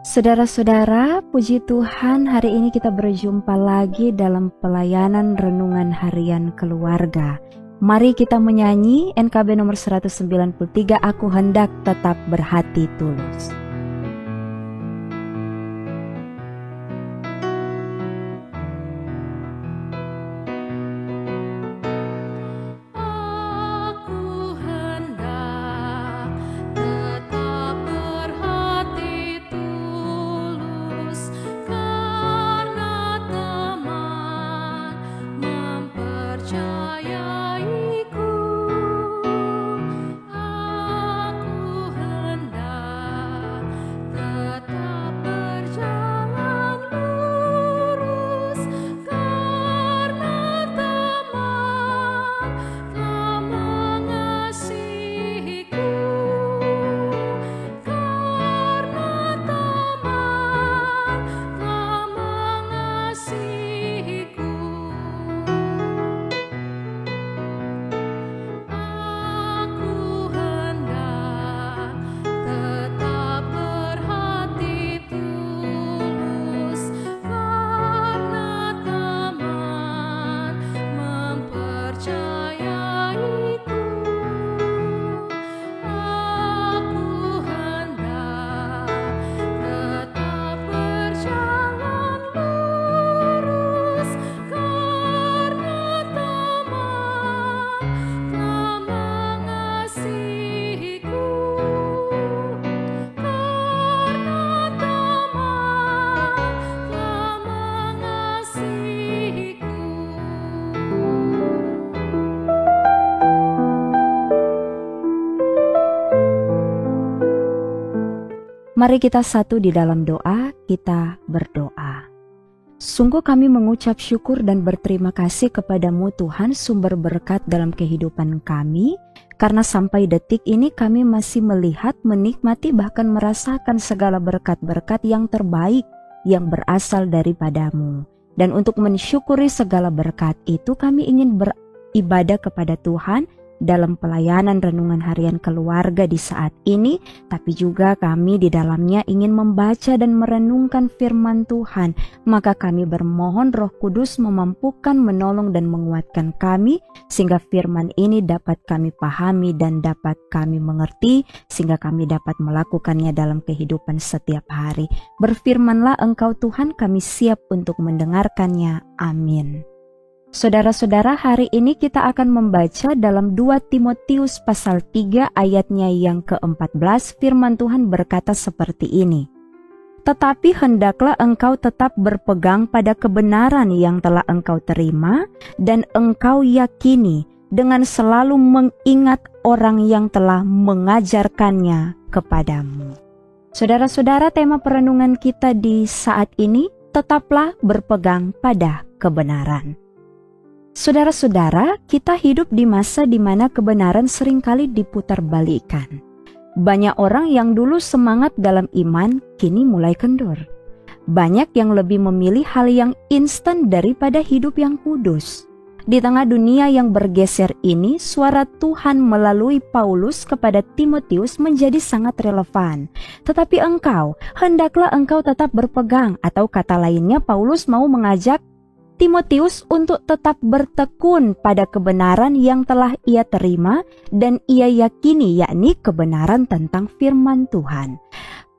Saudara-saudara, puji Tuhan, hari ini kita berjumpa lagi dalam pelayanan renungan harian keluarga. Mari kita menyanyi NKB nomor 193, Aku Hendak Tetap Berhati Tulus. Mari kita satu di dalam doa, kita berdoa. Sungguh kami mengucap syukur dan berterima kasih kepadamu Tuhan, sumber berkat dalam kehidupan kami, karena sampai detik ini kami masih melihat, menikmati, bahkan merasakan segala berkat-berkat yang terbaik yang berasal daripadamu. Dan untuk mensyukuri segala berkat itu, kami ingin beribadah kepada Tuhan dalam pelayanan renungan harian keluarga di saat ini, tapi juga kami di dalamnya ingin membaca dan merenungkan firman Tuhan. Maka kami bermohon Roh Kudus memampukan, menolong dan menguatkan kami, sehingga firman ini dapat kami pahami dan dapat kami mengerti, sehingga kami dapat melakukannya dalam kehidupan setiap hari. Berfirmanlah Engkau Tuhan, kami siap untuk mendengarkannya. Amin. Saudara-saudara, hari ini kita akan membaca dalam 2 Timotius pasal 3 ayatnya yang ke-14. Firman Tuhan berkata seperti ini. Tetapi hendaklah engkau tetap berpegang pada kebenaran yang telah engkau terima dan engkau yakini, dengan selalu mengingat orang yang telah mengajarkannya kepadamu. Saudara-saudara, tema perenungan kita di saat ini, tetaplah berpegang pada kebenaran. Saudara-saudara, kita hidup di masa di mana kebenaran seringkali diputarbalikkan. Banyak orang yang dulu semangat dalam iman, kini mulai kendur. Banyak yang lebih memilih hal yang instan daripada hidup yang kudus. Di tengah dunia yang bergeser ini, suara Tuhan melalui Paulus kepada Timotius menjadi sangat relevan. Tetapi hendaklah engkau tetap berpegang, atau kata lainnya Paulus mau mengajak Timotius untuk tetap bertekun pada kebenaran yang telah ia terima dan ia yakini, yakni kebenaran tentang firman Tuhan.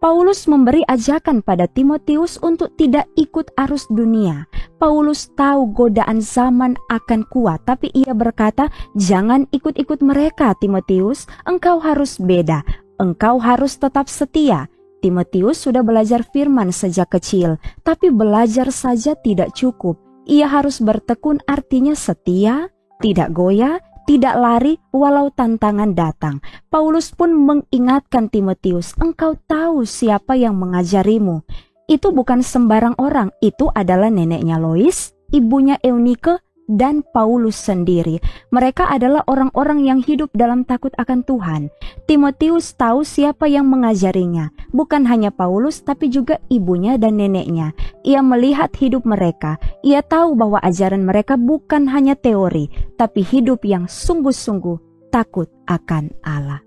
Paulus memberi ajakan pada Timotius untuk tidak ikut arus dunia. Paulus tahu godaan zaman akan kuat, tapi ia berkata, jangan ikut-ikut mereka Timotius, engkau harus beda, engkau harus tetap setia. Timotius sudah belajar firman sejak kecil, tapi belajar saja tidak cukup. Ia harus bertekun, artinya setia, tidak goyah, tidak lari walau tantangan datang. Paulus pun mengingatkan Timotius, engkau tahu siapa yang mengajarimu. Itu bukan sembarang orang, itu adalah neneknya Lois, ibunya Eunike, dan Paulus sendiri. Mereka adalah orang-orang yang hidup dalam takut akan Tuhan. Timotius tahu siapa yang mengajarinya, bukan hanya Paulus tapi juga ibunya dan neneknya. Ia melihat hidup mereka. Ia tahu bahwa ajaran mereka bukan hanya teori, tapi hidup yang sungguh-sungguh takut akan Allah.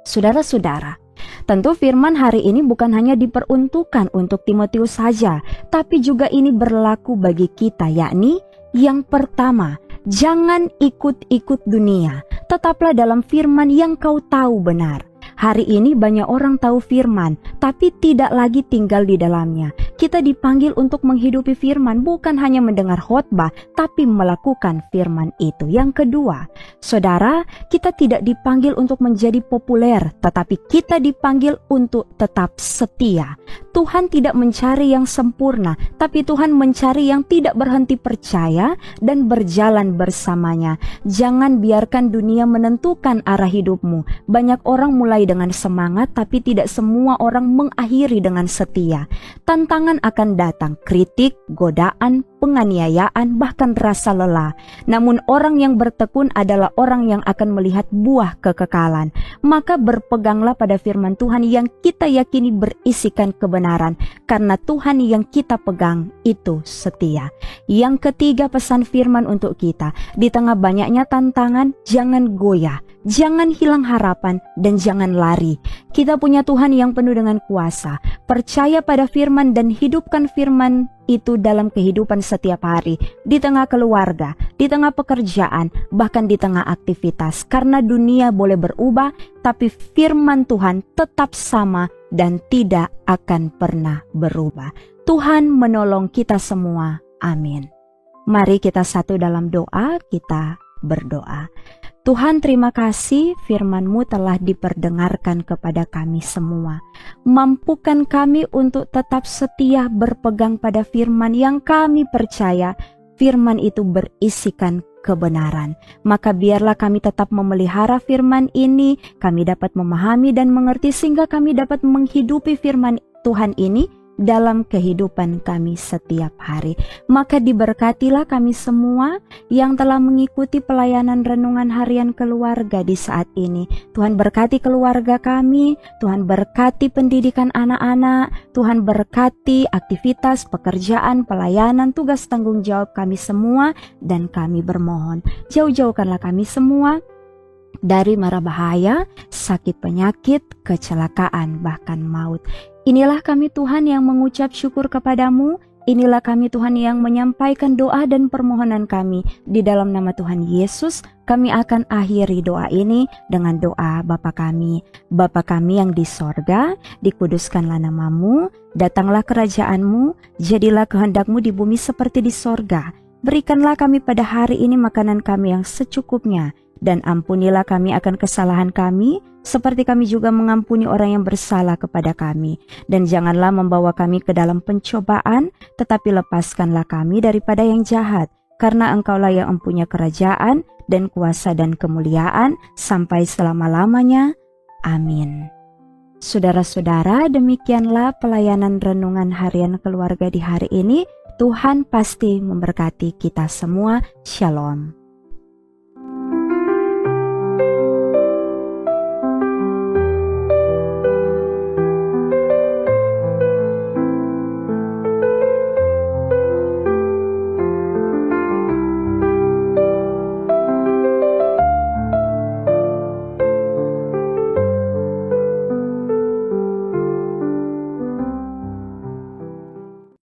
Saudara-saudara, Tentu firman hari ini bukan hanya diperuntukkan untuk Timotius saja, tapi juga ini berlaku bagi kita, yakni yang pertama, jangan ikut-ikut dunia, tetaplah dalam firman yang kau tahu benar. Hari ini banyak orang tahu firman, tapi tidak lagi tinggal di dalamnya. Kita dipanggil untuk menghidupi firman, bukan hanya mendengar khotbah, tapi melakukan firman itu. Yang kedua, saudara, kita tidak dipanggil untuk menjadi populer, tetapi kita dipanggil untuk tetap setia. Tuhan tidak mencari yang sempurna, tapi Tuhan mencari yang tidak berhenti percaya dan berjalan bersamanya. Jangan biarkan dunia menentukan arah hidupmu. Banyak orang mulai dengan semangat, tapi tidak semua orang mengakhiri dengan setia. Tantangan akan datang, kritik, godaan, penganiayaan, bahkan rasa lelah. Namun orang yang bertekun adalah orang yang akan melihat buah kekekalan. Maka berpeganglah pada firman Tuhan yang kita yakini berisikan kebenaran, karena Tuhan yang kita pegang itu setia. Yang ketiga, pesan firman untuk kita, di tengah banyaknya tantangan, jangan goyah, jangan hilang harapan, dan jangan lari. Kita punya Tuhan yang penuh dengan kuasa. Percaya pada firman dan hidupkan firman itu dalam kehidupan setiap hari, di tengah keluarga, di tengah pekerjaan, bahkan di tengah aktivitas. Karena dunia boleh berubah, tapi firman Tuhan tetap sama dan tidak akan pernah berubah. Tuhan menolong kita semua. Amin. Mari kita satu dalam doa, kita berdoa. Tuhan, terima kasih firman-Mu telah diperdengarkan kepada kami semua. Mampukan kami untuk tetap setia berpegang pada firman yang kami percaya. Firman itu berisikan kebenaran. Maka biarlah kami tetap memelihara firman ini, kami dapat memahami dan mengerti sehingga kami dapat menghidupi firman Tuhan ini dalam kehidupan kami setiap hari. Maka diberkatilah kami semua yang telah mengikuti pelayanan renungan harian keluarga di saat ini. Tuhan berkati keluarga kami, Tuhan berkati pendidikan anak-anak, Tuhan berkati aktivitas, pekerjaan, pelayanan, tugas tanggung jawab kami semua, dan kami bermohon, jauh-jauhkanlah kami semua dari mara bahaya, sakit penyakit, kecelakaan, bahkan maut. Inilah kami Tuhan yang mengucap syukur kepadamu. Inilah kami Tuhan yang menyampaikan doa dan permohonan kami. Di dalam nama Tuhan Yesus, kami akan akhiri doa ini dengan doa Bapa kami. Bapa kami yang di sorga, dikuduskanlah namamu, datanglah kerajaanmu, jadilah kehendakmu di bumi seperti di sorga. Berikanlah kami pada hari ini makanan kami yang secukupnya, dan ampunilah kami akan kesalahan kami, seperti kami juga mengampuni orang yang bersalah kepada kami. Dan janganlah membawa kami ke dalam pencobaan, tetapi lepaskanlah kami daripada yang jahat. Karena Engkaulah yang mempunyai kerajaan dan kuasa dan kemuliaan sampai selama-lamanya. Amin. Saudara-saudara, demikianlah pelayanan renungan harian keluarga di hari ini. Tuhan pasti memberkati kita semua. Shalom.